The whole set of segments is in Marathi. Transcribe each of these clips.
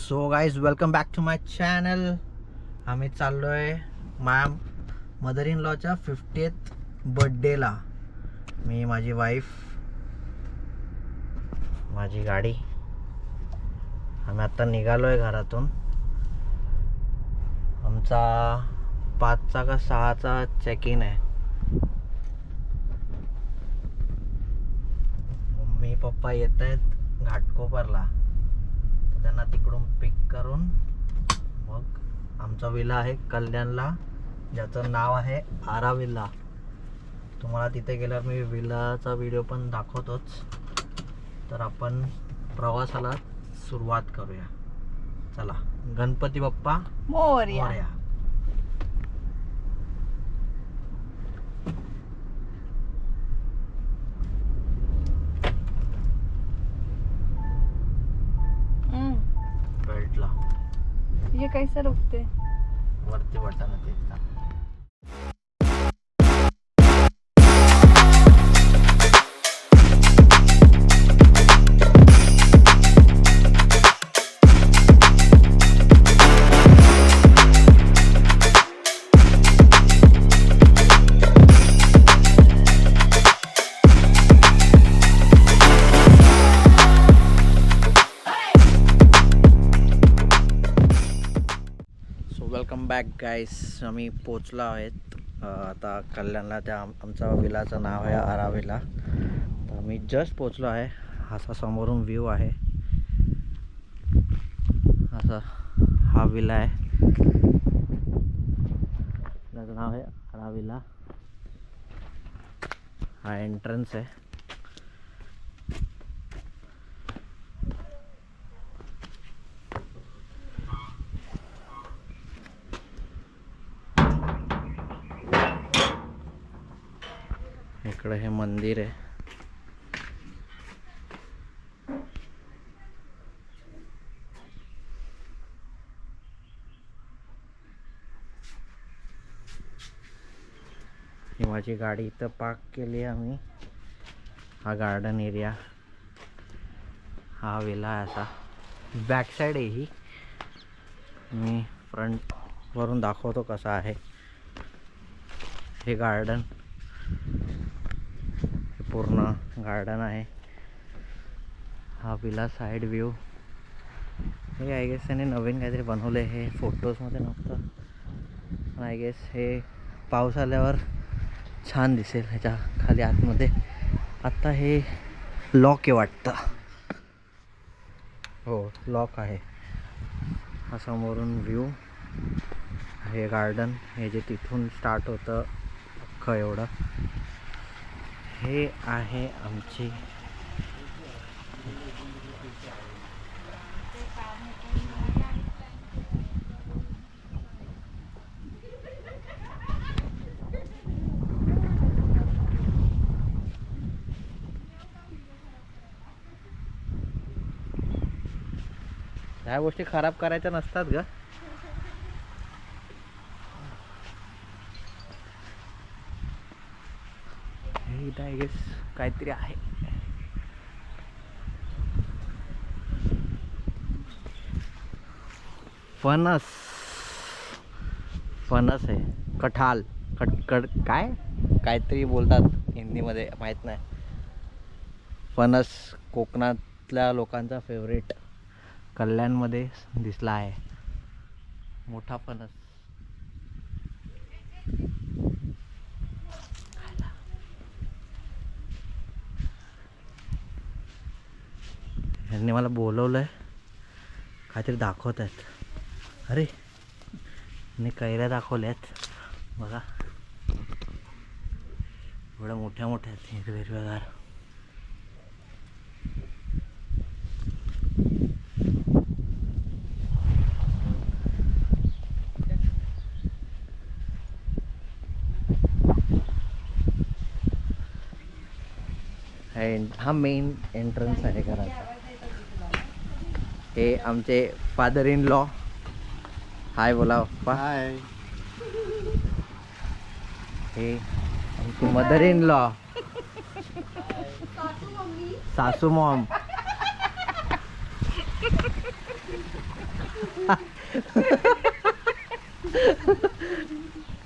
So guys welcome back to my channel. आम्ही चाललो आहे माझ्या मदर इन लॉच्या 50th बर्थडेला. मी, माझी वाईफ, माझी गाडी. आम्ही आत्ता निघालो आहे घरातून. आमचा 5चा का 6चा चेक इन आहे. मम्मी पप्पा येत आहेत घाटकोपरला, त्यांना तिकडून पिक करून मग आमचा विला आहे कल्याणला, ज्याचं नाव आहे आरा विला. तुम्हाला तिथे गेल्यावर मी विलाचा व्हिडिओ पण दाखवतोच. तर आपण प्रवासाला सुरुवात करूया. चला, गणपती बाप्पा मोरया. मोरया. बेल्टला ये कैसे रुकते? वरती बटन ते. वेलकम बॅक गाईस. आम्ही पोचलो आहेत आता कल्याणला. त्या आमचा विलाचं नाव आहे आरा विला. तर आम्ही जस्ट पोचलो आहे. असा समोरून व्ह्यू आहे. असा हा विला आहे. त्याचं नाव आहे आरा विला. हा एंट्रन्स आहे. इकडे हे मंदिर आहे. ही माझी गाडी इथं पार्क केली आहे आम्ही. हा गार्डन एरिया, हा विला आहे. असा बॅक साईड आहे ही. मी फ्रंट वरून दाखवतो कसा आहे हे गार्डन. पूर्ण गार्डन आहे. हा विला साईड व्ह्यू. हे आय गेस त्याने नवीन काहीतरी बनवलं आहे. हे फोटोजमध्ये नव्हतं, पण आय गेस हे पाऊस आल्यावर छान दिसेल. ह्याच्या खाली आतमध्ये आत्ता हे लॉक आहे वाटतं. हो, लॉक आहे. हा समोरून व्ह्यू. हे गार्डन, हे जे तिथून स्टार्ट होतं अख्खं एवढं, हे आहे आमची ह्या गोष्टी खराब करायच्या नसतात ग. हे इथं आय गेस काहीतरी आहे. फणस. फणस आहे. कठाल काय काहीतरी बोलतात हिंदीमध्ये, माहीत नाही. फणस कोकणातल्या लोकांचा फेवरेट. कल्याणमध्ये दिसला आहे मोठा फणस. यांनी मला बोलवलंय, काहीतरी दाखवत आहेत. अरे, मी कैऱ्या दाखवल्यात बघा. एवढ्या मोठ्या मोठ्या आहेत, हिरवेगार. हा मेन एंट्रन्स आहे घराचा. हे आमचे फादर इन लॉ. हाय बोला पप्पा. हाय. हे आमची मदर इन लॉ, सासू मॉम.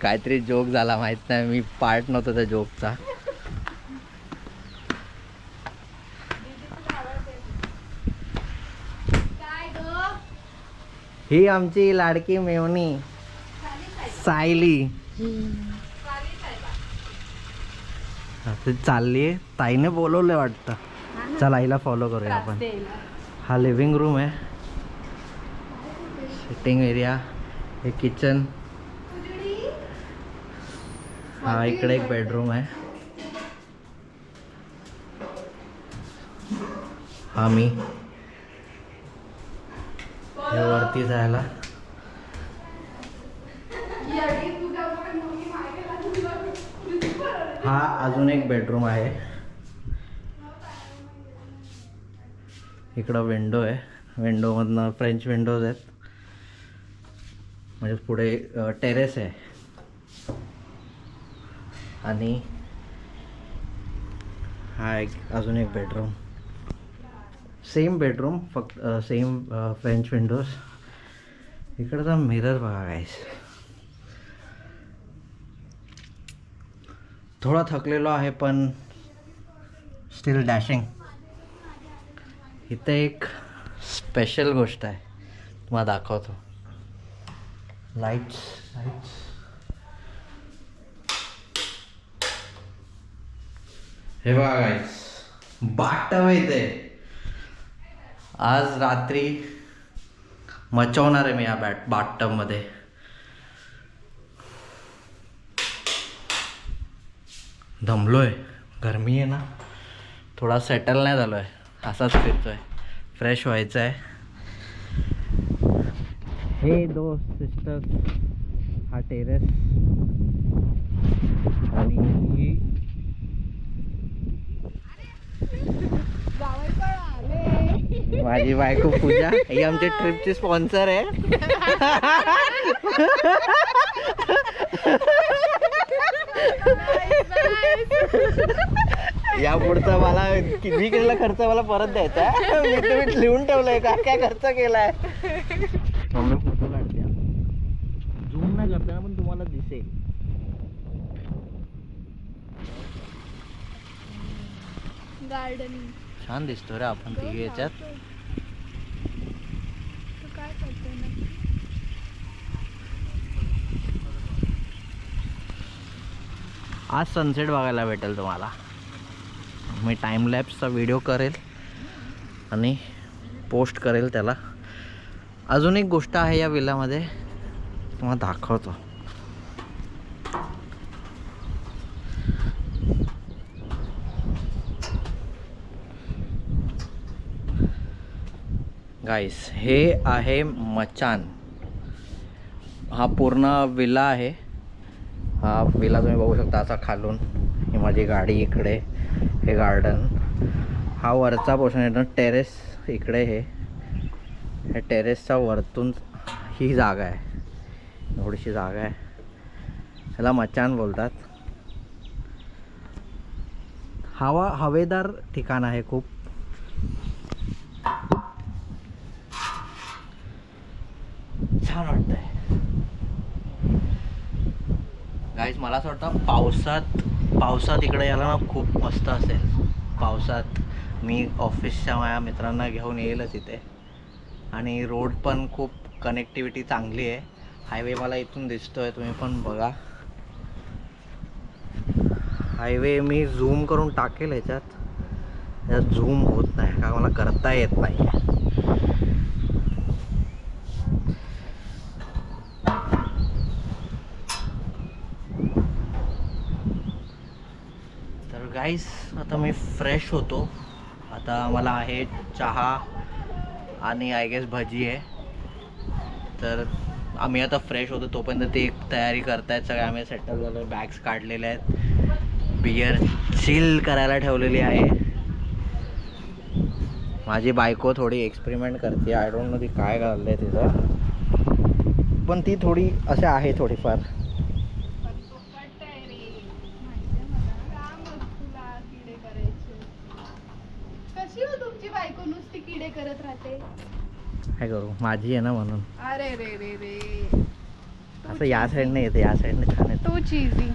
काहीतरी जोक झाला माहित नाही, मी पार्ट नव्हतो त्या जोकचा. ही आमची लाडकी मेवणी सायली चालली आहे. ताईने बोलवलंय वाटतं. चल आईला फॉलो करूया आपण. हा लिव्हिंग रूम आहे, सिटिंग एरिया, हे किचन, हा इकडे एक बेडरूम आहे. हा मी हे वरती जायला. हा अजून एक बेडरूम आहे. इकडं विंडो आहे, विंडोमधनं फ्रेंच विंडोज आहेत, म्हणजे पुढे टेरेस आहे. आणि हा एक अजून एक बेडरूम, सेम बेडरूम, फक्त सेम फ्रेंच विंडोज. इकडचा मिरर बघा गाईस. थोडा थकलेलो आहे पण स्टील डॅशिंग. इथे एक स्पेशल गोष्ट आहे, तुम्हाला दाखवतो. लाईट्स लाईट्स हे बघा गाईस, बाथटब आहे इथे. आज रात्री मचवणार आहे मी या बाथटब मध्ये. दमलोय, गरमी आहे ना, थोडा सेटल नाही झालोय, असाच फिरतोय. फ्रेश व्हायचं आहे. हे दो सिस्टर्स, हा टेरेस, आणि माझी बायको पूजा, ही आमच्या ट्रिपची स्पॉन्सर आहे. या पुढचा मला किती केलेला खर्च मला परत द्यायचा आहे. मी तुम्ही लिहून ठेवलंय का काय खर्च केलाय. मम्मी फोटो काढते, झूम नाही करते पण तुम्हाला दिसेल. गार्डनिंग छान दिसतो रे आपण तिघे याच्यात. काय करते ना. आज सनसेट बघायला भेटेल तुम्हाला. मी टाइमलॅप्सचा व्हिडिओ करेल आणि पोस्ट करेल त्याला. अजून एक गोष्ट आहे या विलामध्ये, तुम्हाला दाखवतो. गाईस, हे आहे मचान. हा पूर्ण विला आहे. हा विला तुम्ही बघू शकता असा खालून. ही माझी गाडी इकडे, हे गार्डन, हा वरचा पोर्शन आहे ना, टेरेस इकडे. हे टेरेसचा वरतून ही जागा आहे, थोडीशी जागा आहे, ह्याला मचान बोलतात. हवेदार ठिकाण आहे खूप. छान वाटतंय गाईज. मला असं वाटतं पावसात इकडे यायला ना खूप मस्त असेल. पावसात मी ऑफिसच्या माझ्या मित्रांना घेऊन येईलच इथे. आणि रोड पण खूप कनेक्टिव्हिटी चांगली आहे. हायवे मला इथून दिसतोय, तुम्ही पण बघा. हायवे मी झूम करून टाकेल याच्यात झूम होत नाही का मला करता येत नाही. तर गाईस, आता मी फ्रेश होतो. आता मला आहे चहा आणि आय गेस भजी आहे. तर आम्ही आता फ्रेश होतो, तोपर्यंत ते तयारी करतायत सगळे. आम्ही सेटल झालो, बॅग्स काढलेले आहेत, बियर चिल करायला ठेवलेली आहे. माझी बायको थोडी एक्सपेरिमेंट करते. आय डोंट नो ती काय घाललंय तिथं, पण ती थोडी असे आहे थोडीफार. कशी हो तुमची बायको नुसती किडे करत राहते. काय करू, माझी आहे ना म्हणून. अरे रे रे रे असं या साईडने येते, या साईडने छान येते. तू चीजी.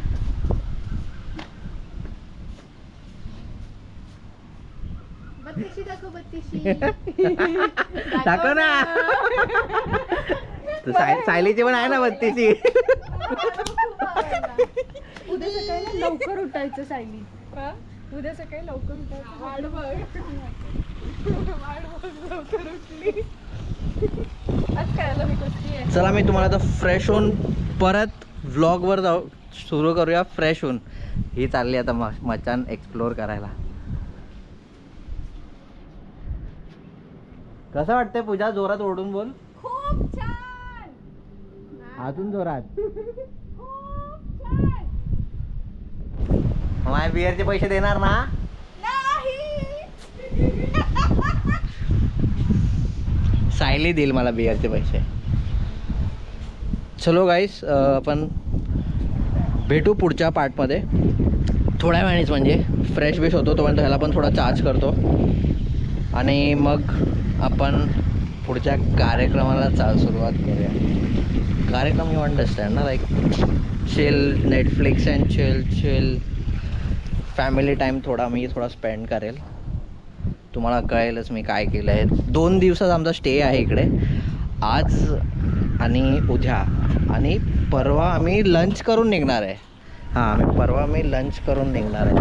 बत्तीशी दाखव, बत्तीशी. दाखव ना. तू सायलीची पण आहे ना 32ची. उद्या सकाळी ना लवकर उठायचं सायली. उद्या सकाळी लवकर उठायचं. वाढ बघ लवकर उठली. आज कळालं मी कसली आहे. चला मी तुम्हाला आता फ्रेश होऊन परत व्लॉगवर जाऊ सुरू करूया. फ्रेश होऊन ही चालली आता मचान एक्सप्लोर करायला. कसं वाटतंय पूजा? जोरात ओरडून बोल. खूप छान. अजून जोरात. खूप छान. माझ्या बिअरचे पैसे देणार ना? सायली देईल मला बिअरचे पैसे. चलो गाईस, आपण भेटू पुढच्या पार्टमध्ये थोड्या वेळानेच. म्हणजे फ्रेश बिश होतो तोपर्यंत ह्याला पण थोडा चार्ज करतो आणि मग आपण पुढच्या कार्यक्रमाला सुरुवात करूया. कार्यक्रम यू अंडरस्टँड ना, like chill Netflix and chill family time थोडा स्पेंड करेल. तुम्हाला कळेलच मी काय केलं आहे. 2 दिवसाचा आमचा स्टे आहे इकडे. आज आणि उद्या आणि परवा आम्ही लंच करून निघणार आहे. परवा आम्ही लंच करून निघणार आहे.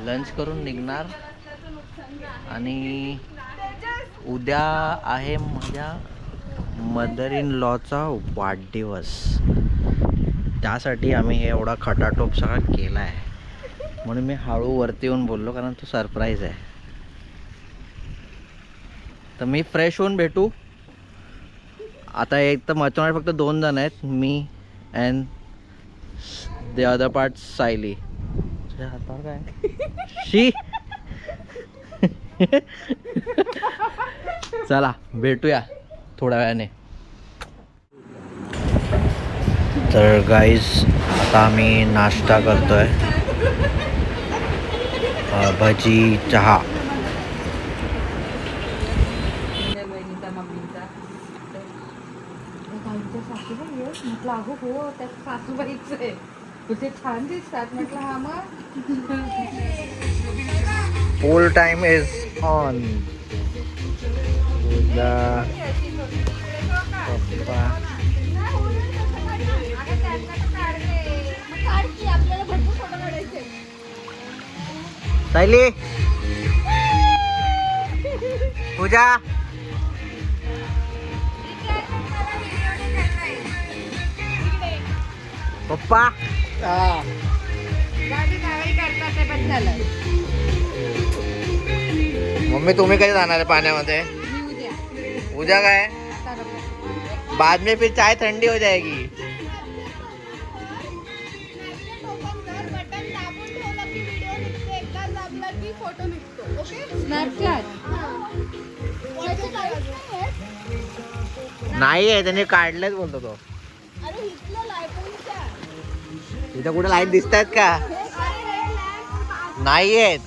लंच करून निघणार आणि उद्या आहे माझ्या मदर इन लॉचा वाढदिवस. त्यासाठी आम्ही हे एवढा खटाटोप सगळा केला आहे. म्हणून मी हळू वरती येऊन बोललो, कारण तो सरप्राईज आहे. तर मी फ्रेश होऊन भेटू. आता एक तर मचवणार फक्त 2 जण आहेत, मी and the other part Sayali. हातावर काय शी. चला भेटूया थोड्या वेळाने. तर गाईज आता आम्ही नाश्ता करतोय. भजी चहा. म्हटलं अगो हो त्यात सासूबाईच आहे, ते छान दिसतात. म्हटलं हा मग full time is on. Sayali, Puja, papa. Mummy तुम्ही कधी जाणार आहे पाण्यामध्ये? उद्या काय? बाद में फिर चाय ठंडी हो जाएगी. नाही आहे, त्याने काढलंच बोलतो तो. इथं कुठे लाईट दिसत आहेत का? नाही आहेत.